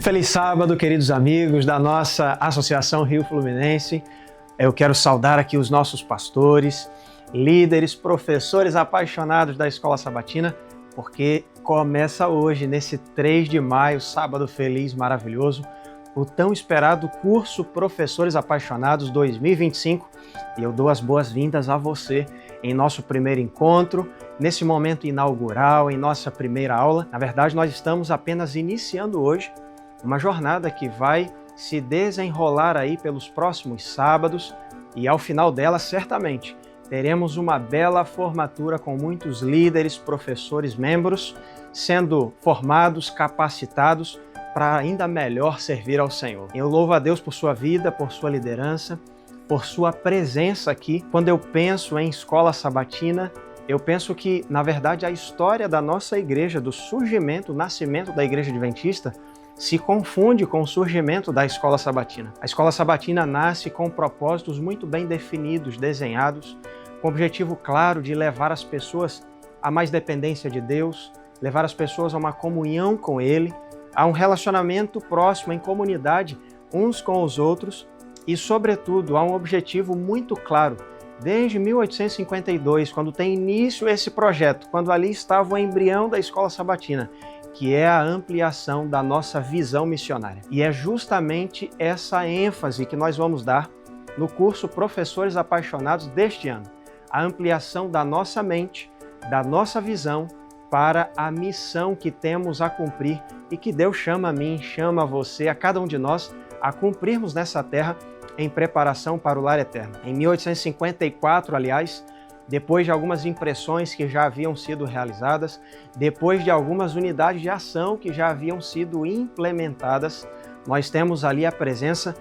Feliz sábado, queridos amigos da nossa Associação Rio Fluminense. Eu quero saudar aqui os nossos pastores, líderes, professores apaixonados da Escola Sabatina, porque começa hoje, nesse 3 de maio, sábado feliz, maravilhoso, o tão esperado curso Professores Apaixonados 2025. E eu dou as boas-vindas a você em nosso primeiro encontro, nesse momento inaugural, em nossa primeira aula. Na verdade, nós estamos apenas iniciando hoje uma jornada que vai se desenrolar aí pelos próximos sábados e ao final dela, certamente, teremos uma bela formatura com muitos líderes, professores, membros sendo formados, capacitados para ainda melhor servir ao Senhor. Eu louvo a Deus por sua vida, por sua liderança, por sua presença aqui. Quando eu penso em Escola Sabatina, eu penso que, na verdade, a história da nossa igreja, do surgimento, o nascimento da Igreja Adventista, se confunde com o surgimento da Escola Sabatina. A Escola Sabatina nasce com propósitos muito bem definidos, desenhados, com o objetivo claro de levar as pessoas a mais dependência de Deus, levar as pessoas a uma comunhão com Ele, a um relacionamento próximo em comunidade uns com os outros e, sobretudo, a um objetivo muito claro. Desde 1852, quando tem início esse projeto, quando ali estava o embrião da Escola Sabatina, que é a ampliação da nossa visão missionária. E é justamente essa ênfase que nós vamos dar no curso Professores Apaixonados deste ano. A ampliação da nossa mente, da nossa visão para a missão que temos a cumprir e que Deus chama a mim, chama a você, a cada um de nós, a cumprirmos nessa terra em preparação para o lar eterno. Em 1854, aliás, depois de algumas impressões que já haviam sido realizadas, depois de algumas unidades de ação que já haviam sido implementadas, nós temos ali a presença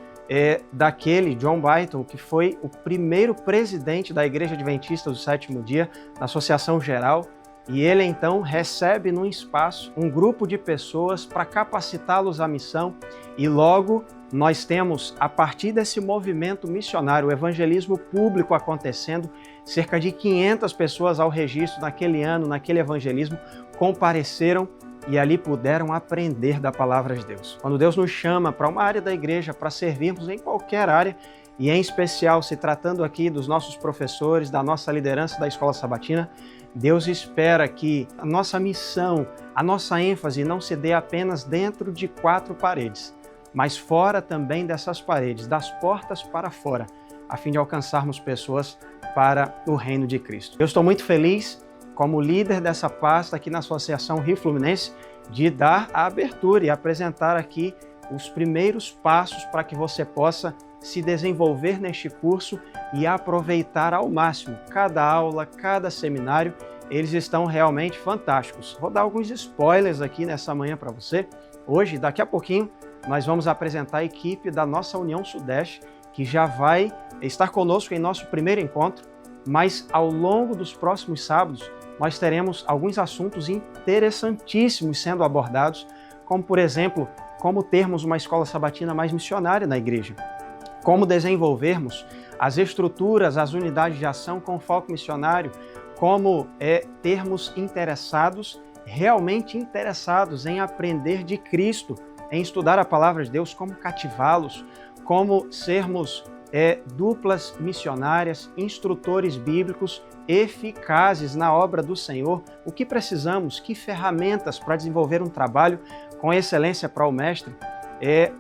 daquele John Byton, que foi o primeiro presidente da Igreja Adventista do Sétimo Dia, na Associação Geral, e ele então recebe num espaço um grupo de pessoas para capacitá-los à missão, e logo nós temos, a partir desse movimento missionário, o evangelismo público acontecendo, cerca de 500 pessoas ao registro naquele ano, naquele evangelismo, compareceram e ali puderam aprender da palavra de Deus. Quando Deus nos chama para uma área da igreja, para servirmos em qualquer área, e em especial se tratando aqui dos nossos professores, da nossa liderança da Escola Sabatina, Deus espera que a nossa missão, a nossa ênfase não se dê apenas dentro de 4 paredes, mas fora também dessas paredes, das portas para fora, a fim de alcançarmos pessoas para o reino de Cristo. Eu estou muito feliz, como líder dessa pasta aqui na Associação Rio Fluminense, de dar a abertura e apresentar aqui os primeiros passos para que você possa se desenvolver neste curso e aproveitar ao máximo cada aula, cada seminário. Eles estão realmente fantásticos. Vou dar alguns spoilers aqui nessa manhã para você. Hoje, daqui a pouquinho, nós vamos apresentar a equipe da nossa União Sudeste, que já vai estar conosco em nosso primeiro encontro, mas ao longo dos próximos sábados nós teremos alguns assuntos interessantíssimos sendo abordados, como por exemplo, como termos uma escola sabatina mais missionária na igreja, como desenvolvermos as estruturas, as unidades de ação com foco missionário, como termos interessados, realmente interessados em aprender de Cristo, em estudar a palavra de Deus, como cativá-los, como sermos duplas missionárias, instrutores bíblicos eficazes na obra do Senhor. O que precisamos, que ferramentas para desenvolver um trabalho com excelência para o Mestre,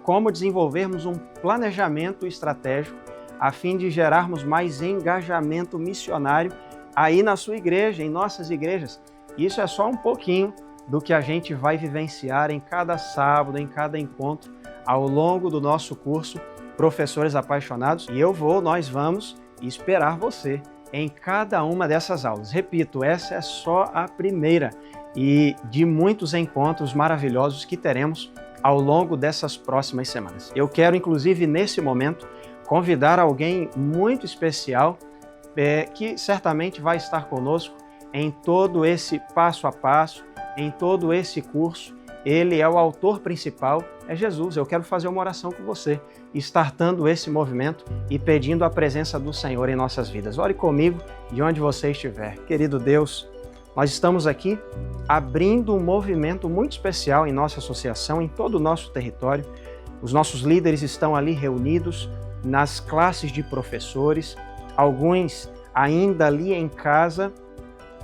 como desenvolvermos um planejamento estratégico a fim de gerarmos mais engajamento missionário aí na sua igreja, em nossas igrejas. Isso é só um pouquinho do que a gente vai vivenciar em cada sábado, em cada encontro, ao longo do nosso curso Professores Apaixonados. E nós vamos esperar você em cada uma dessas aulas. Repito, essa é só a primeira e de muitos encontros maravilhosos que teremos ao longo dessas próximas semanas. Eu quero, inclusive, nesse momento, convidar alguém muito especial que certamente vai estar conosco em todo esse passo a passo, em todo esse curso. Ele é o autor principal, é Jesus. Eu quero fazer uma oração com você, startando esse movimento e pedindo a presença do Senhor em nossas vidas. Ore comigo de onde você estiver. Querido Deus, Nós estamos aqui abrindo um movimento muito especial em nossa associação, em todo o nosso território. Os nossos líderes estão ali reunidos nas classes de professores, alguns ainda ali em casa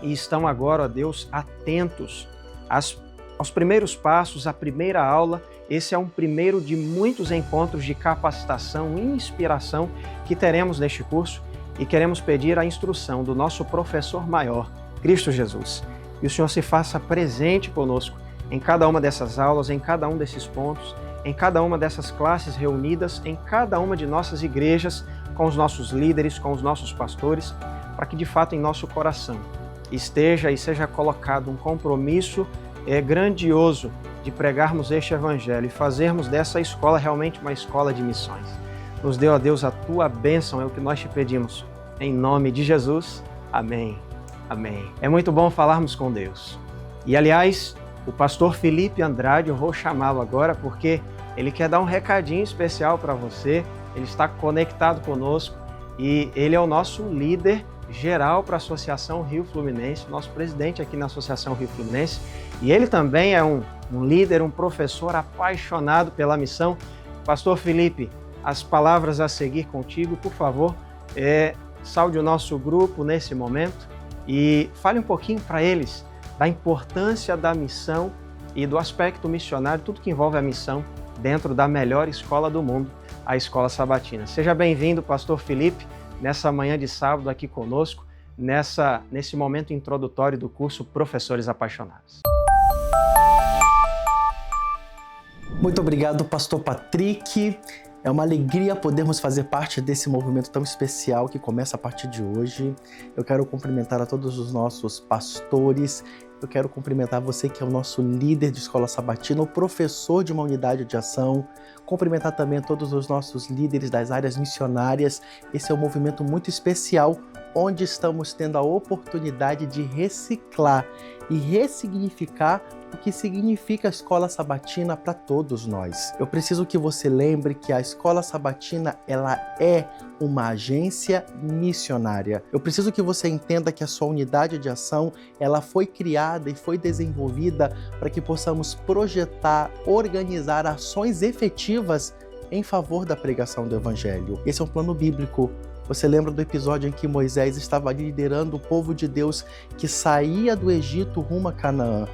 e estão agora, ó Deus, atentos aos primeiros passos, à primeira aula. Esse é um primeiro de muitos encontros de capacitação e inspiração que teremos neste curso e queremos pedir a instrução do nosso professor maior, Cristo Jesus. E o Senhor se faça presente conosco em cada uma dessas aulas, em cada um desses pontos, em cada uma dessas classes reunidas, em cada uma de nossas igrejas, com os nossos líderes, com os nossos pastores, para que de fato em nosso coração esteja e seja colocado um compromisso grandioso de pregarmos este evangelho e fazermos dessa escola realmente uma escola de missões. Nos dê, ó Deus, a tua bênção, é o que nós te pedimos. Em nome de Jesus, amém. Amém. É muito bom falarmos com Deus. E, aliás, o pastor Felipe Andrade, eu vou chamá-lo agora porque ele quer dar um recadinho especial para você. Ele está conectado conosco e ele é o nosso líder geral para a Associação Rio Fluminense, nosso presidente aqui na Associação Rio Fluminense. E ele também é um líder, um professor apaixonado pela missão. Pastor Felipe, as palavras a seguir contigo, por favor, saude o nosso grupo nesse momento e fale um pouquinho para eles da importância da missão e do aspecto missionário, tudo que envolve a missão dentro da melhor escola do mundo, a Escola Sabatina. Seja bem-vindo, pastor Felipe, nessa manhã de sábado aqui conosco, nesse momento introdutório do curso Professores Apaixonados. Muito obrigado, pastor Patrick. É uma alegria podermos fazer parte desse movimento tão especial que começa a partir de hoje. Eu quero cumprimentar a todos os nossos pastores. Eu quero cumprimentar você que é o nosso líder de escola sabatina, o professor de uma unidade de ação. Cumprimentar também todos os nossos líderes das áreas missionárias. Esse é um movimento muito especial, onde estamos tendo a oportunidade de reciclar e ressignificar o que significa a escola sabatina para todos nós. Eu preciso que você lembre que a escola sabatina, ela é uma agência missionária. Eu preciso que você entenda que a sua unidade de ação, ela foi criada e foi desenvolvida para que possamos projetar, organizar ações efetivas em favor da pregação do Evangelho. Esse é um plano bíblico. Você lembra do episódio em que Moisés estava liderando o povo de Deus que saía do Egito rumo a Canaã?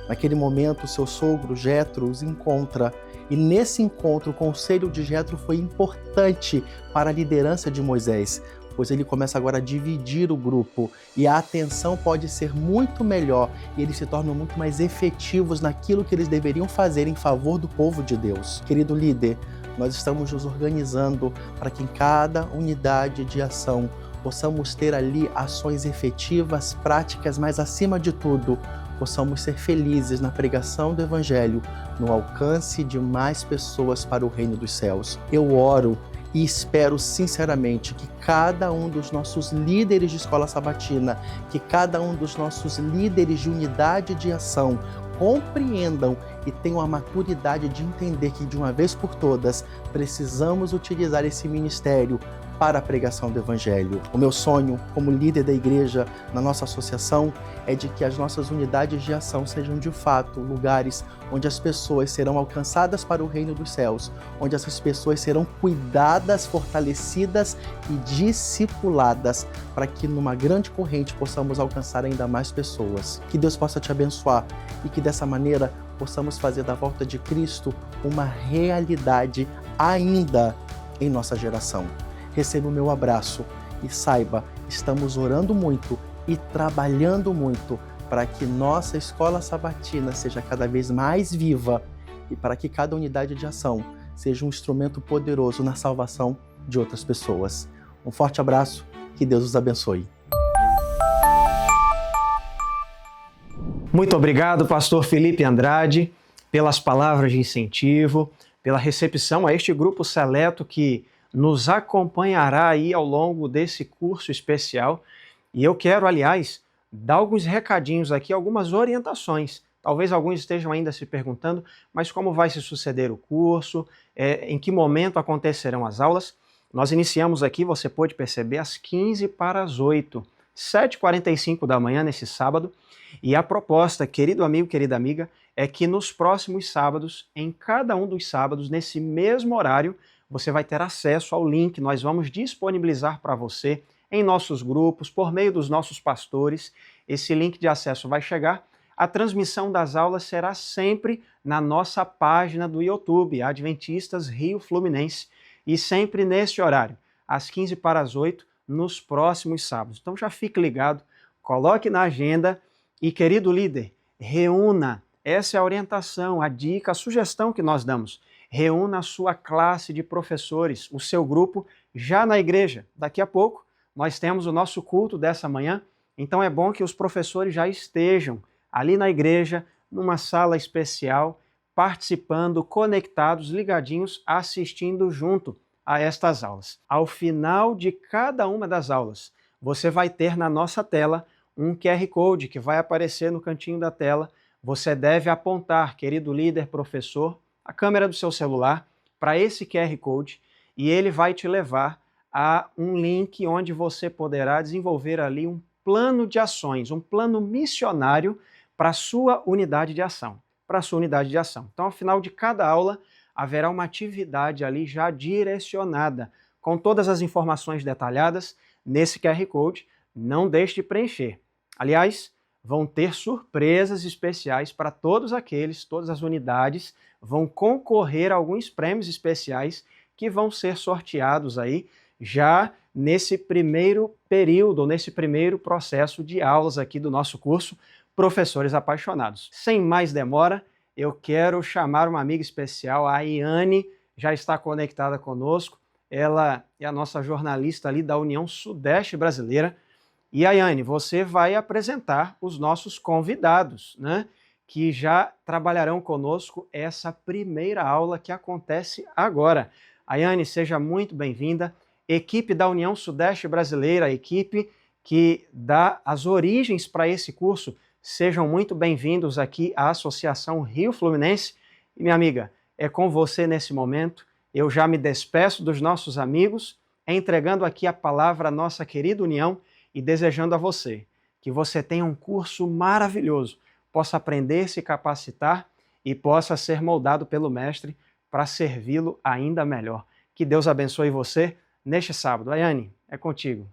Naquele momento, seu sogro, Jetro, os encontra. E nesse encontro, o conselho de Jetro foi importante para a liderança de Moisés, pois ele começa agora a dividir o grupo e a atenção pode ser muito melhor e eles se tornam muito mais efetivos naquilo que eles deveriam fazer em favor do povo de Deus. Querido líder, nós estamos nos organizando para que em cada unidade de ação possamos ter ali ações efetivas, práticas, mas acima de tudo, possamos ser felizes na pregação do Evangelho, no alcance de mais pessoas para o reino dos céus. Eu oro e espero sinceramente que cada um dos nossos líderes de escola sabatina, que cada um dos nossos líderes de unidade de ação compreendam e tenham a maturidade de entender que de uma vez por todas precisamos utilizar esse ministério para a pregação do Evangelho. O meu sonho, como líder da igreja na nossa associação, é de que as nossas unidades de ação sejam de fato lugares onde as pessoas serão alcançadas para o reino dos céus, onde essas pessoas serão cuidadas, fortalecidas e discipuladas, para que numa grande corrente possamos alcançar ainda mais pessoas. Que Deus possa te abençoar e que dessa maneira possamos fazer da volta de Cristo uma realidade ainda em nossa geração. Receba o meu abraço e saiba, estamos orando muito e trabalhando muito para que nossa escola sabatina seja cada vez mais viva e para que cada unidade de ação seja um instrumento poderoso na salvação de outras pessoas. Um forte abraço, que Deus os abençoe. Muito obrigado, pastor Felipe Andrade, pelas palavras de incentivo, pela recepção a este grupo seleto que nos acompanhará aí ao longo desse curso especial. E eu quero, aliás, dar alguns recadinhos aqui, algumas orientações. Talvez alguns estejam ainda se perguntando, mas como vai se suceder o curso, em que momento acontecerão as aulas? Nós iniciamos aqui, você pôde perceber, às 7h15. 7h45 da manhã nesse sábado. E a proposta, querido amigo, querida amiga, é que nos próximos sábados, em cada um dos sábados, nesse mesmo horário, você vai ter acesso ao link. Nós vamos disponibilizar para você em nossos grupos, por meio dos nossos pastores. Esse link de acesso vai chegar. A transmissão das aulas será sempre na nossa página do YouTube, Adventistas Rio Fluminense, e sempre neste horário, às 7h45, nos próximos sábados. Então já fique ligado, coloque na agenda e, querido líder, reúna, essa é a orientação, a dica, a sugestão que nós damos. Reúna a sua classe de professores, o seu grupo, já na igreja. Daqui a pouco nós temos o nosso culto dessa manhã, então é bom que os professores já estejam ali na igreja, numa sala especial, participando, conectados, ligadinhos, assistindo junto a estas aulas. Ao final de cada uma das aulas, você vai ter na nossa tela um QR Code que vai aparecer no cantinho da tela. Você deve apontar, querido líder, professor, a câmera do seu celular para esse QR Code e ele vai te levar a um link onde você poderá desenvolver ali um plano de ações, um plano missionário para a sua unidade de ação. Então, ao final de cada aula, haverá uma atividade ali já direcionada, com todas as informações detalhadas nesse QR Code. Não deixe de preencher. Aliás, vão ter surpresas especiais para todas as unidades vão concorrer a alguns prêmios especiais que vão ser sorteados aí já nesse primeiro período, nesse primeiro processo de aulas aqui do nosso curso Professores Apaixonados. Sem mais demora, eu quero chamar uma amiga especial, a Iane, já está conectada conosco. Ela é a nossa jornalista ali da União Sudeste Brasileira. E, Iane, você vai apresentar os nossos convidados, né, que já trabalharão conosco essa primeira aula que acontece agora. Iane, seja muito bem-vinda. Equipe da União Sudeste Brasileira, a equipe que dá as origens para esse curso, sejam muito bem-vindos aqui à Associação Rio Fluminense. E, minha amiga, é com você nesse momento. Eu já me despeço dos nossos amigos, entregando aqui a palavra à nossa querida União e desejando a você que você tenha um curso maravilhoso, possa aprender, se capacitar e possa ser moldado pelo Mestre para servi-lo ainda melhor. Que Deus abençoe você neste sábado. Ayane, é contigo.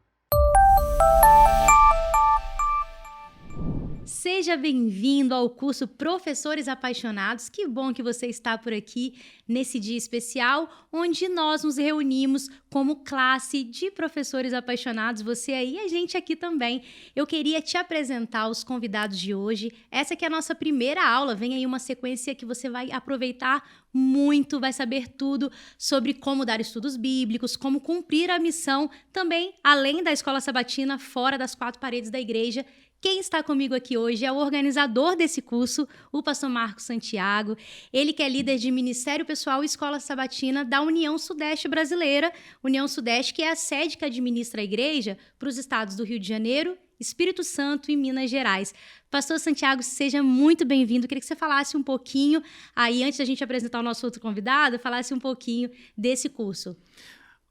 Seja bem-vindo ao curso Professores Apaixonados. Que bom que você está por aqui nesse dia especial, onde nós nos reunimos como classe de professores apaixonados, você aí e a gente aqui também. Eu queria te apresentar os convidados de hoje. Essa aqui é a nossa primeira aula, vem aí uma sequência que você vai aproveitar muito, vai saber tudo sobre como dar estudos bíblicos, como cumprir a missão, também além da escola sabatina, fora das quatro paredes da igreja. Quem está comigo aqui hoje é o organizador desse curso, o pastor Marcos Santiago. Ele que é líder de Ministério Pessoal e Escola Sabatina da União Sudeste Brasileira. União Sudeste, que é a sede que administra a igreja para os estados do Rio de Janeiro, Espírito Santo e Minas Gerais. Pastor Santiago, seja muito bem-vindo. Queria que você falasse um pouquinho, aí antes da gente apresentar o nosso outro convidado, falasse um pouquinho desse curso.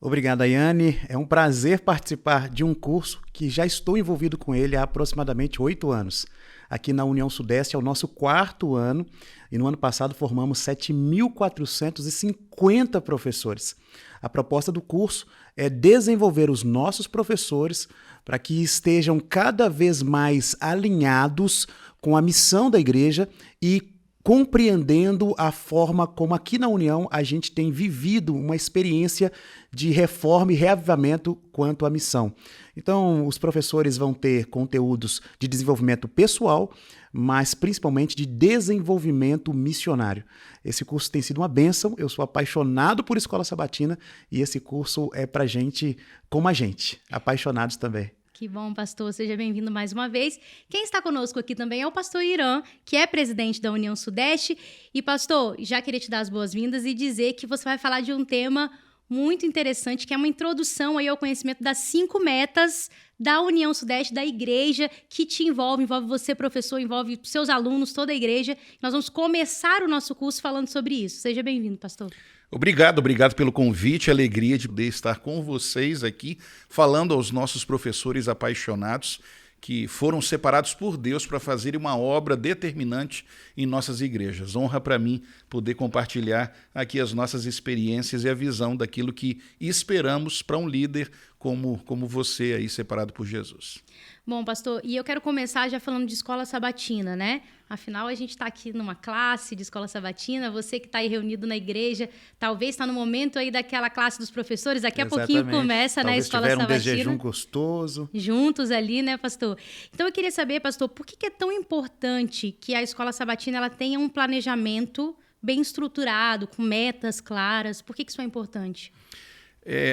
Obrigado, Ayane. É um prazer participar de um curso que já estou envolvido com ele há aproximadamente 8 anos. Aqui na União Sudeste é o nosso 4º ano e no ano passado formamos 7.450 professores. A proposta do curso é desenvolver os nossos professores para que estejam cada vez mais alinhados com a missão da igreja e compreendendo a forma como aqui na União a gente tem vivido uma experiência de reforma e reavivamento quanto à missão. Então, os professores vão ter conteúdos de desenvolvimento pessoal, mas principalmente de desenvolvimento missionário. Esse curso tem sido uma bênção, eu sou apaixonado por escola sabatina e esse curso é pra gente como a gente, apaixonados também. Que bom, pastor. Seja bem-vindo mais uma vez. Quem está conosco aqui também é o pastor Irã, que é presidente da União Sudeste. E, pastor, já queria te dar as boas-vindas e dizer que você vai falar de um tema muito interessante, que é uma introdução aí ao conhecimento das 5 metas da União Sudeste, da igreja, que te envolve você, professor, envolve seus alunos, toda a igreja. Nós vamos começar o nosso curso falando sobre isso. Seja bem-vindo, pastor. Obrigado pelo convite, alegria de poder estar com vocês aqui, falando aos nossos professores apaixonados que foram separados por Deus para fazerem uma obra determinante em nossas igrejas. Honra para mim poder compartilhar aqui as nossas experiências e a visão daquilo que esperamos para um líder como você aí, separado por Jesus. Bom, pastor, e eu quero começar já falando de escola sabatina, né? Afinal, a gente está aqui numa classe de escola sabatina, você que está aí reunido na igreja, talvez está no momento aí daquela classe dos professores, daqui a pouquinho começa, né, a escola sabatina. Talvez tiver um jejum gostoso. Juntos ali, né, pastor? Então, eu queria saber, pastor, por que é tão importante que a escola sabatina ela tenha um planejamento bem estruturado, com metas claras? Por que isso é importante?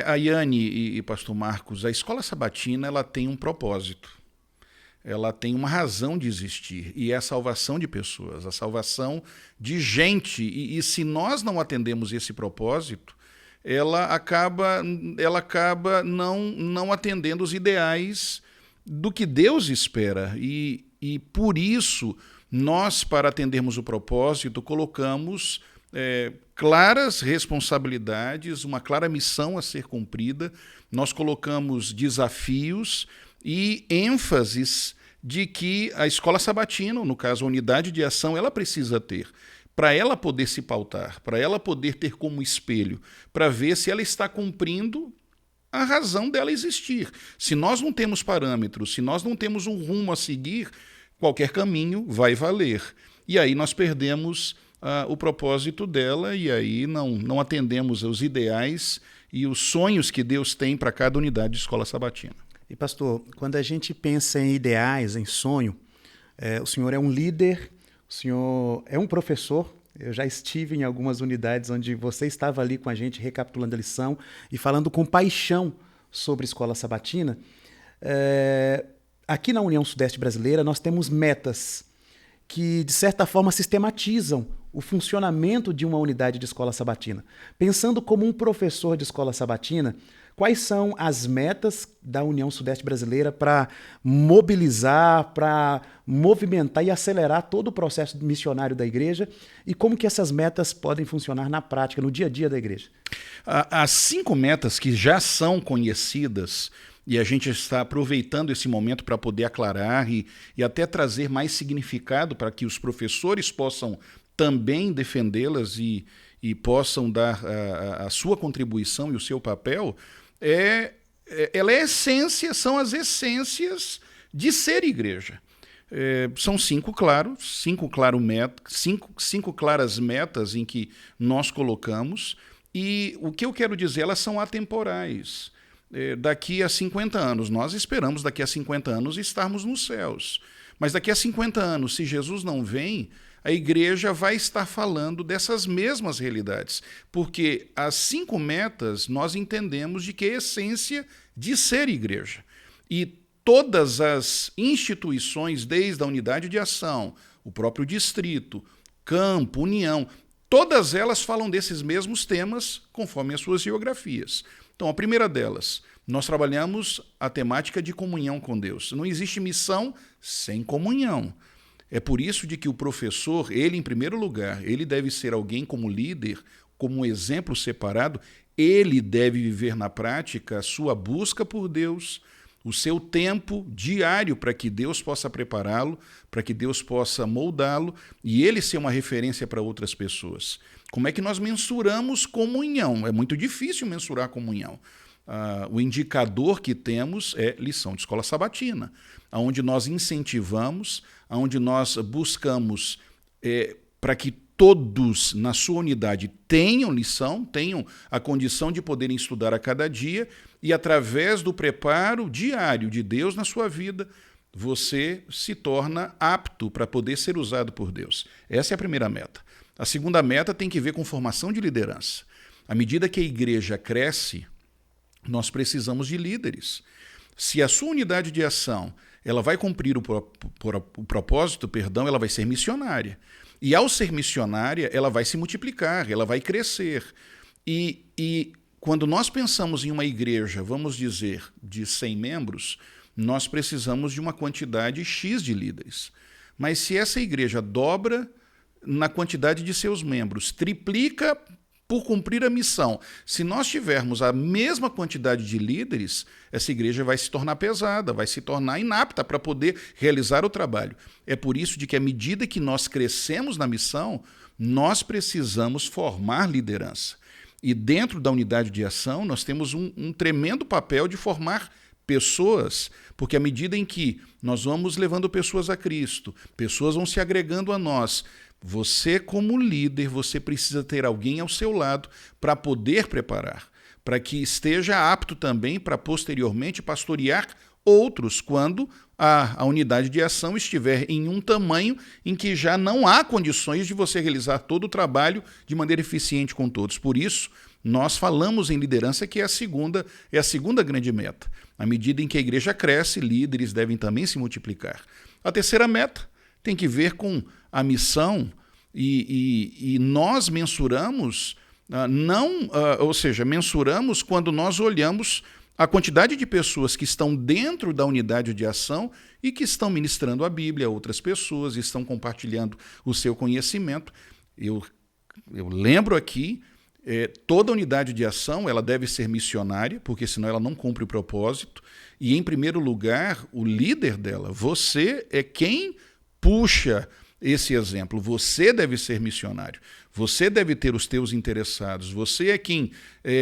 Ayane e pastor Marcos, a escola sabatina ela tem um propósito. Ela tem uma razão de existir, e é a salvação de pessoas, a salvação de gente. E se nós não atendemos esse propósito, ela acaba não atendendo os ideais do que Deus espera. E por isso, nós, para atendermos o propósito, colocamos claras responsabilidades, uma clara missão a ser cumprida, nós colocamos desafios e ênfases de que a escola sabatina, no caso a unidade de ação, ela precisa ter, para ela poder se pautar, para ela poder ter como espelho, para ver se ela está cumprindo a razão dela existir. Se nós não temos parâmetros, se nós não temos um rumo a seguir, qualquer caminho vai valer. E aí nós perdemos o propósito dela e aí não atendemos aos ideais e os sonhos que Deus tem para cada unidade de escola sabatina. E pastor, quando a gente pensa em ideais, em sonho, o senhor é um líder, o senhor é um professor. Eu já estive em algumas unidades onde você estava ali com a gente recapitulando a lição e falando com paixão sobre escola sabatina. Aqui na União Sudeste Brasileira nós temos metas que, de certa forma, sistematizam o funcionamento de uma unidade de escola sabatina. Pensando como um professor de escola sabatina, quais são as metas da União Sudeste Brasileira para mobilizar, para movimentar e acelerar todo o processo missionário da igreja e como que essas metas podem funcionar na prática, no dia a dia da igreja? As 5 metas que já são conhecidas, e a gente está aproveitando esse momento para poder aclarar e até trazer mais significado para que os professores possam também defendê-las e possam dar a sua contribuição e o seu papel, são as essências de ser igreja. São 5 claras metas em que nós colocamos, e o que eu quero dizer, elas são atemporais. Daqui a 50 anos, nós esperamos daqui a 50 anos estarmos nos céus, mas daqui a 50 anos, se Jesus não vem, a igreja vai estar falando dessas mesmas realidades, porque as 5 metas nós entendemos de que é a essência de ser igreja. E todas as instituições, desde a unidade de ação, o próprio distrito, campo, união, todas elas falam desses mesmos temas conforme as suas geografias. Então, a primeira delas, nós trabalhamos a temática de comunhão com Deus. Não existe missão sem comunhão. É por isso de que o professor, ele em primeiro lugar, ele deve ser alguém como líder, como um exemplo separado, ele deve viver na prática a sua busca por Deus, o seu tempo diário para que Deus possa prepará-lo, para que Deus possa moldá-lo e ele ser uma referência para outras pessoas. Como é que nós mensuramos comunhão? É muito difícil mensurar comunhão. O indicador que temos é lição de escola sabatina, onde nós incentivamos, onde nós buscamos para que todos na sua unidade tenham lição, tenham a condição de poderem estudar a cada dia e através do preparo diário de Deus na sua vida, você se torna apto para poder ser usado por Deus. Essa é a primeira meta. A segunda meta tem que ver com formação de liderança. À medida que a igreja cresce, nós precisamos de líderes. Se a sua unidade de ação ela vai cumprir o propósito, ela vai ser missionária. E ao ser missionária, ela vai se multiplicar, ela vai crescer. E quando nós pensamos em uma igreja, vamos dizer, de 100 membros, nós precisamos de uma quantidade X de líderes. Mas se essa igreja dobra na quantidade de seus membros, triplica por cumprir a missão, se nós tivermos a mesma quantidade de líderes, essa igreja vai se tornar pesada, vai se tornar inapta para poder realizar o trabalho. É por isso de que, à medida que nós crescemos na missão, nós precisamos formar liderança. E dentro da unidade de ação, nós temos um tremendo papel de formar pessoas, porque à medida em que nós vamos levando pessoas a Cristo, pessoas vão se agregando a nós, você como líder, você precisa ter alguém ao seu lado para poder preparar, para que esteja apto também para posteriormente pastorear outros quando a unidade de ação estiver em um tamanho em que já não há condições de você realizar todo o trabalho de maneira eficiente com todos. Por isso, nós falamos em liderança, que é a segunda grande meta. À medida em que a igreja cresce, líderes devem também se multiplicar. A terceira meta tem que ver com a missão e nós mensuramos, mensuramos quando nós olhamos a quantidade de pessoas que estão dentro da unidade de ação e que estão ministrando a Bíblia a outras pessoas, estão compartilhando o seu conhecimento. Eu lembro aqui, toda unidade de ação ela deve ser missionária, porque senão ela não cumpre o propósito. E, em primeiro lugar, o líder dela, você é quem puxa esse exemplo. Você deve ser missionário. Você deve ter os teus interessados. Você é quem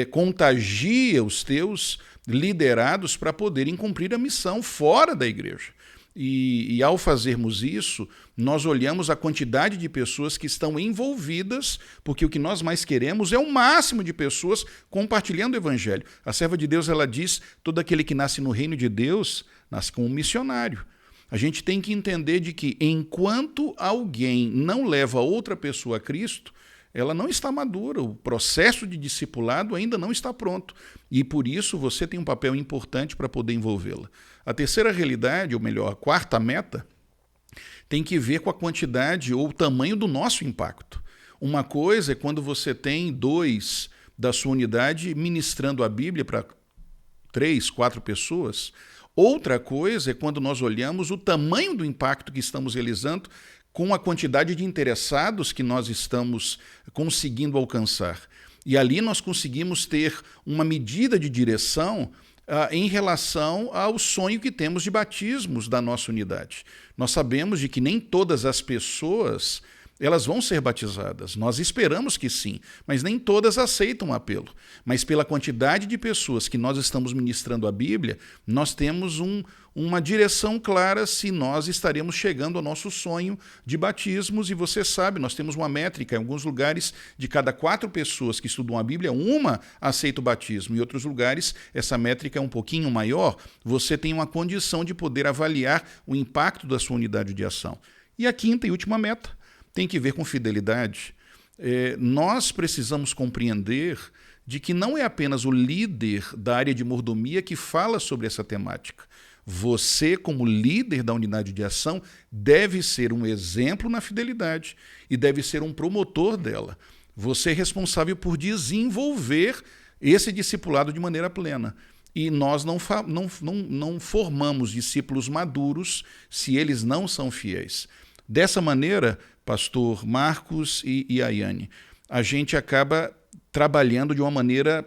contagia os teus liderados para poderem cumprir a missão fora da igreja. E ao fazermos isso, nós olhamos a quantidade de pessoas que estão envolvidas, porque o que nós mais queremos é o máximo de pessoas compartilhando o evangelho. A serva de Deus, ela diz, todo aquele que nasce no reino de Deus, nasce como missionário. A gente tem que entender de que enquanto alguém não leva outra pessoa a Cristo, ela não está madura, o processo de discipulado ainda não está pronto. E por isso você tem um papel importante para poder envolvê-la. A terceira realidade, ou melhor, a quarta meta, tem que ver com a quantidade ou o tamanho do nosso impacto. Uma coisa é quando você tem 2 da sua unidade ministrando a Bíblia para 3, 4 pessoas. Outra coisa é quando nós olhamos o tamanho do impacto que estamos realizando com a quantidade de interessados que nós estamos conseguindo alcançar. E ali nós conseguimos ter uma medida de direção em relação ao sonho que temos de batismos da nossa unidade. Nós sabemos de que nem todas as pessoas elas vão ser batizadas. Nós esperamos que sim, mas nem todas aceitam o apelo. Mas pela quantidade de pessoas que nós estamos ministrando a Bíblia, nós temos uma direção clara se nós estaremos chegando ao nosso sonho de batismos. E você sabe, nós temos uma métrica, em alguns lugares, de cada 4 pessoas que estudam a Bíblia, 1 aceita o batismo. Em outros lugares, essa métrica é um pouquinho maior. Você tem uma condição de poder avaliar o impacto da sua unidade de ação. E a quinta e última meta tem que ver com fidelidade. Nós precisamos compreender de que não é apenas o líder da área de mordomia que fala sobre essa temática. Você, como líder da unidade de ação, deve ser um exemplo na fidelidade e deve ser um promotor dela. Você é responsável por desenvolver esse discipulado de maneira plena. E nós não formamos discípulos maduros se eles não são fiéis. Dessa maneira, pastor Marcos e Ayane, a gente acaba trabalhando de uma maneira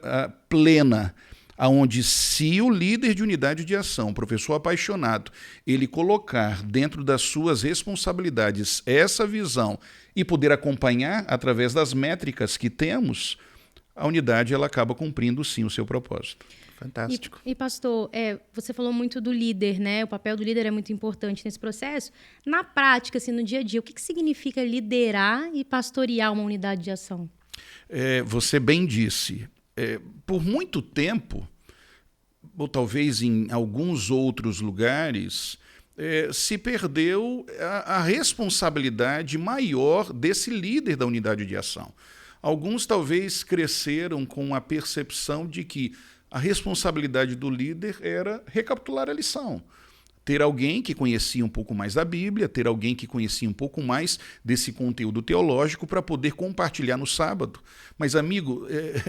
plena, onde se o líder de unidade de ação, professor apaixonado, ele colocar dentro das suas responsabilidades essa visão e poder acompanhar através das métricas que temos, a unidade ela acaba cumprindo sim o seu propósito. Fantástico. E pastor, você falou muito do líder, né? O papel do líder é muito importante nesse processo. Na prática, assim, no dia a dia, o que significa liderar e pastorear uma unidade de ação? Você bem disse. Por muito tempo, ou talvez em alguns outros lugares, se perdeu a responsabilidade maior desse líder da unidade de ação. Alguns talvez cresceram com a percepção de que a responsabilidade do líder era recapitular a lição, ter alguém que conhecia um pouco mais da Bíblia, ter alguém que conhecia um pouco mais desse conteúdo teológico para poder compartilhar no sábado. Mas, amigo,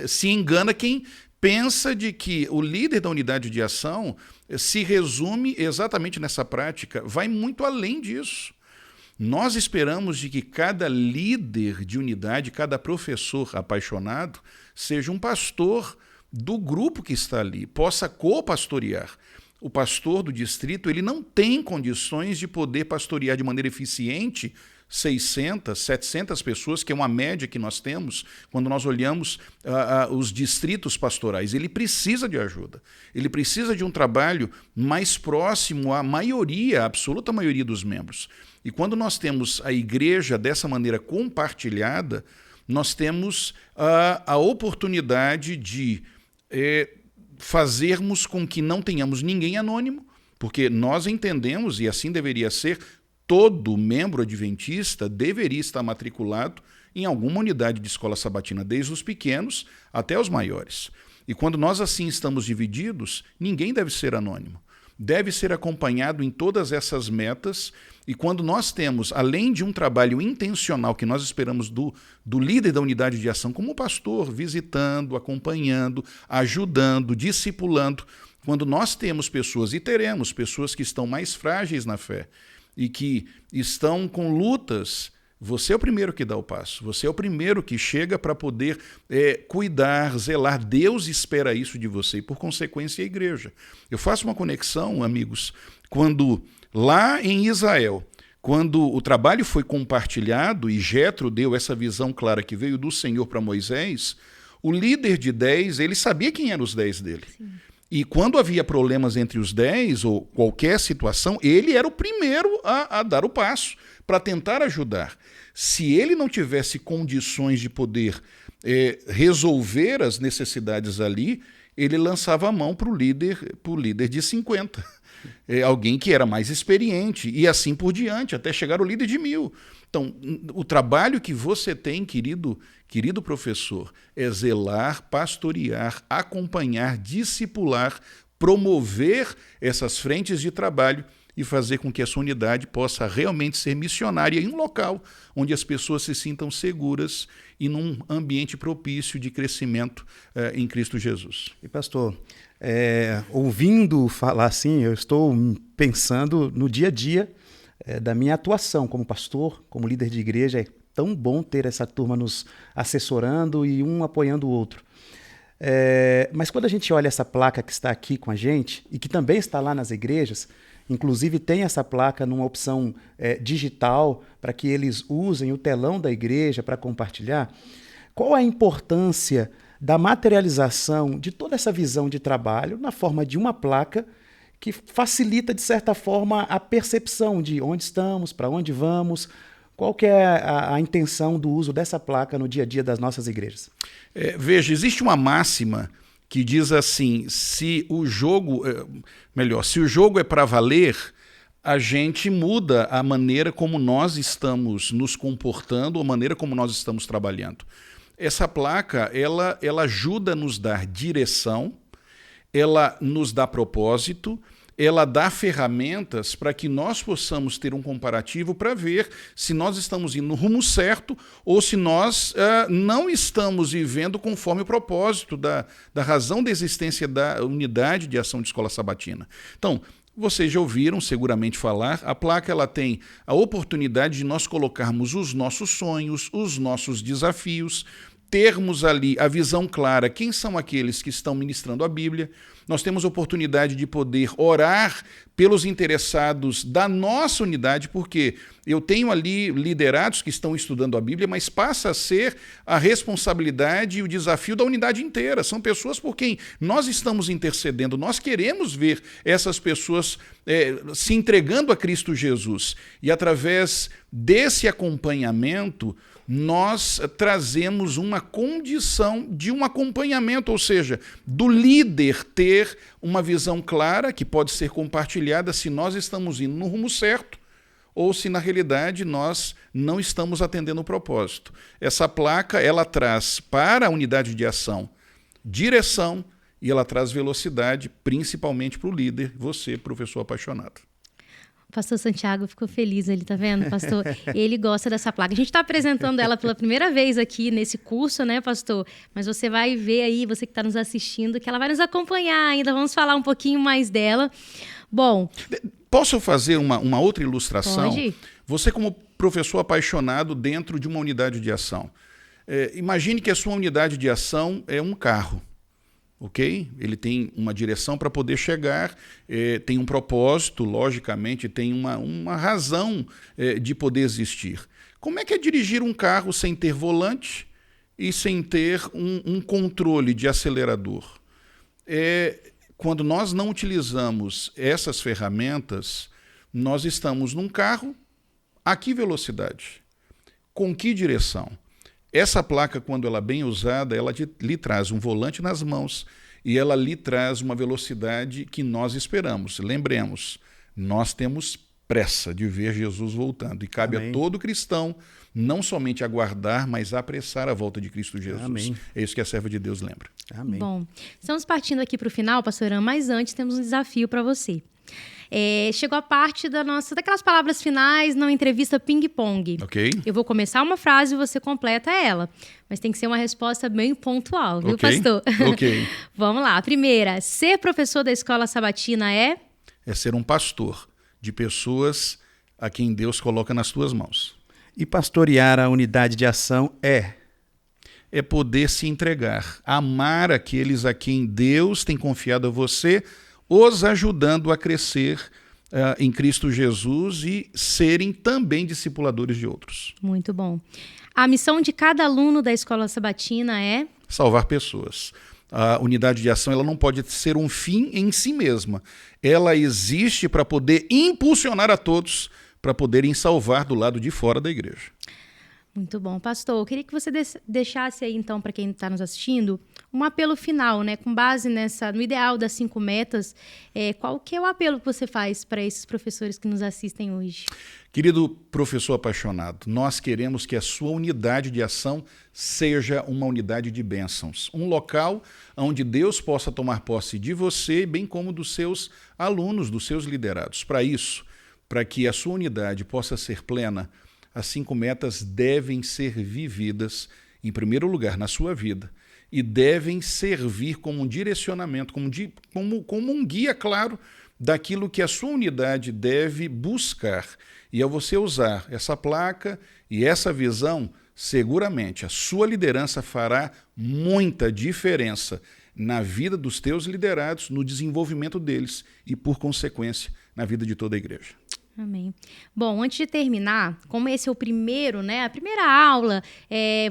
se engana quem pensa de que o líder da unidade de ação se resume exatamente nessa prática. Vai muito além disso. Nós esperamos de que cada líder de unidade, cada professor apaixonado, seja um pastor do grupo que está ali, possa co-pastorear. O pastor do distrito, ele não tem condições de poder pastorear de maneira eficiente 600, 700 pessoas, que é uma média que nós temos quando nós olhamos os distritos pastorais. Ele precisa de ajuda. Ele precisa de um trabalho mais próximo à maioria, à absoluta maioria dos membros. E quando nós temos a igreja dessa maneira compartilhada, nós temos a oportunidade de fazermos com que não tenhamos ninguém anônimo, porque nós entendemos, e assim deveria ser, todo membro adventista deveria estar matriculado em alguma unidade de escola sabatina, desde os pequenos até os maiores. E quando nós assim estamos divididos, ninguém deve ser anônimo. Deve ser acompanhado em todas essas metas, e quando nós temos, além de um trabalho intencional que nós esperamos do líder da unidade de ação, como pastor, visitando, acompanhando, ajudando, discipulando, quando nós temos pessoas, e teremos pessoas que estão mais frágeis na fé e que estão com lutas, você é o primeiro que dá o passo, você é o primeiro que chega para poder cuidar, zelar. Deus espera isso de você e, por consequência, a igreja. Eu faço uma conexão, amigos, quando lá em Israel, quando o trabalho foi compartilhado e Jetro deu essa visão clara que veio do Senhor para Moisés, o líder de 10, ele sabia quem eram os 10 dele. Sim. E quando havia problemas entre os 10 ou qualquer situação, ele era o primeiro a dar o passo para tentar ajudar. Se ele não tivesse condições de poder resolver as necessidades ali, ele lançava a mão para o líder de 50. Alguém que era mais experiente, e assim por diante, até chegar ao líder de 1000. Então, o trabalho que você tem, querido professor, é zelar, pastorear, acompanhar, discipular, promover essas frentes de trabalho e fazer com que a sua unidade possa realmente ser missionária em um local onde as pessoas se sintam seguras e num ambiente propício de crescimento em Cristo Jesus. E pastor, ouvindo falar assim, eu estou pensando no dia a dia da minha atuação como pastor, como líder de igreja. É tão bom ter essa turma nos assessorando e um apoiando o outro. Mas quando a gente olha essa placa que está aqui com a gente e que também está lá nas igrejas, inclusive tem essa placa numa opção digital para que eles usem o telão da igreja para compartilhar, qual a importância da materialização de toda essa visão de trabalho na forma de uma placa que facilita, de certa forma, a percepção de onde estamos, para onde vamos? Qual que é a intenção do uso dessa placa no dia a dia das nossas igrejas? Veja, existe uma máxima que diz assim, se o jogo é para valer, a gente muda a maneira como nós estamos nos comportando, a maneira como nós estamos trabalhando. Essa placa, ela ajuda a nos dar direção, ela nos dá propósito, ela dá ferramentas para que nós possamos ter um comparativo para ver se nós estamos indo no rumo certo ou se nós não estamos vivendo conforme o propósito da razão da existência da unidade de ação de escola sabatina. Então, vocês já ouviram seguramente falar, a placa ela tem a oportunidade de nós colocarmos os nossos sonhos, os nossos desafios, termos ali a visão clara, quem são aqueles que estão ministrando a Bíblia. Nós temos a oportunidade de poder orar pelos interessados da nossa unidade, porque eu tenho ali liderados que estão estudando a Bíblia, mas passa a ser a responsabilidade e o desafio da unidade inteira. São pessoas por quem nós estamos intercedendo, nós queremos ver essas pessoas se entregando a Cristo Jesus. E através desse acompanhamento, nós trazemos uma condição de um acompanhamento, ou seja, do líder ter uma visão clara que pode ser compartilhada se nós estamos indo no rumo certo ou se na realidade nós não estamos atendendo o propósito. Essa placa, ela traz para a unidade de ação direção e ela traz velocidade, principalmente para o líder, você, professor apaixonado. Pastor Santiago ficou feliz ali, tá vendo, pastor? Ele gosta dessa placa. A gente está apresentando ela pela primeira vez aqui nesse curso, né, pastor? Mas você vai ver aí, você que está nos assistindo, que ela vai nos acompanhar ainda. Vamos falar um pouquinho mais dela. Bom... Posso fazer uma outra ilustração? Pode. Você, como professor apaixonado dentro de uma unidade de ação, imagine que a sua unidade de ação é um carro. Ok? Ele tem uma direção para poder chegar, tem um propósito, logicamente, tem uma razão de poder existir. Como é que é dirigir um carro sem ter volante e sem ter um controle de acelerador? Quando nós não utilizamos essas ferramentas, nós estamos num carro a que velocidade? Com que direção? Essa placa, quando ela é bem usada, ela lhe traz um volante nas mãos e ela lhe traz uma velocidade que nós esperamos. Lembremos, nós temos pressa de ver Jesus voltando e cabe Amém. a todo cristão não somente aguardar, mas apressar a volta de Cristo Jesus. Amém. É isso que a serva de Deus lembra. Amém. Bom, estamos partindo aqui para o final, pastor Irã, mas antes temos um desafio para você. Chegou a parte daquelas palavras finais na entrevista ping-pong. Ok? Eu vou começar uma frase e você completa ela. Mas tem que ser uma resposta bem pontual, viu, Ok. pastor? Ok. Vamos lá. A primeira, ser professor da escola sabatina é? É ser um pastor de pessoas a quem Deus coloca nas tuas mãos. E pastorear a unidade de ação É poder se entregar, amar aqueles a quem Deus tem confiado a você, os ajudando a crescer em Cristo Jesus e serem também discipuladores de outros. Muito bom. A missão de cada aluno da escola sabatina é? Salvar pessoas. A unidade de ação ela não pode ser um fim em si mesma. Ela existe para poder impulsionar a todos para poderem salvar do lado de fora da igreja. Muito bom. Pastor, eu queria que você deixasse aí, então, para quem está nos assistindo, um apelo final, né? Com base no ideal das 5 metas, qual que é o apelo que você faz para esses professores que nos assistem hoje? Querido professor apaixonado, nós queremos que a sua unidade de ação seja uma unidade de bênçãos, um local onde Deus possa tomar posse de você, bem como dos seus alunos, dos seus liderados. Para isso, para que a sua unidade possa ser plena, as 5 metas devem ser vividas, em primeiro lugar, na sua vida, e devem servir como um direcionamento, como um guia claro daquilo que a sua unidade deve buscar. E ao você usar essa placa e essa visão, seguramente a sua liderança fará muita diferença na vida dos teus liderados, no desenvolvimento deles e, por consequência, na vida de toda a igreja. Amém. Bom, antes de terminar, como esse é o primeiro, né, a primeira aula,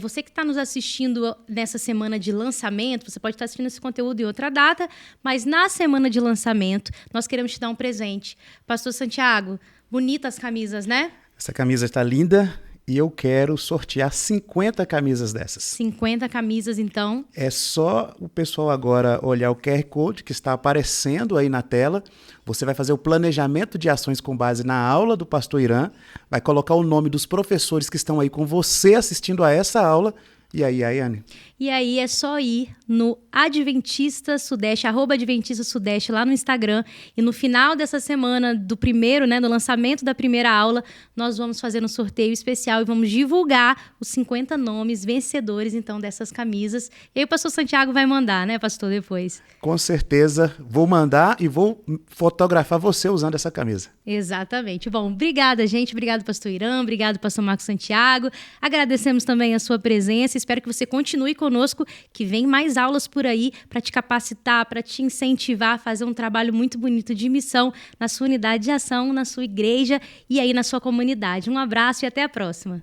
você que está nos assistindo nessa semana de lançamento, você pode estar assistindo esse conteúdo em outra data, mas na semana de lançamento, nós queremos te dar um presente. Pastor Santiago, bonitas camisas, né? Essa camisa está linda e eu quero sortear 50 camisas dessas. 50 camisas, então. É só o pessoal agora olhar o QR Code que está aparecendo aí na tela. Você vai fazer o planejamento de ações com base na aula do pastor Irã, vai colocar o nome dos professores que estão aí com você assistindo a essa aula. E aí, Ayane? E aí é só ir no Adventista Sudeste, @Adventista Sudeste, lá no Instagram. E no final dessa semana, do primeiro, né, do lançamento da primeira aula, nós vamos fazer um sorteio especial e vamos divulgar os 50 nomes vencedores, então, dessas camisas. E aí o pastor Santiago vai mandar, né, pastor, depois? Com certeza, vou mandar e vou fotografar você usando essa camisa. Exatamente. Bom, obrigada, gente. Obrigado, pastor Irã. Obrigado, pastor Marcos Santiago. Agradecemos também a sua presença. Espero que você continue conosco, que vem mais aulas por aí para te capacitar, para te incentivar a fazer um trabalho muito bonito de missão na sua unidade de ação, na sua igreja e aí na sua comunidade. Um abraço e até a próxima.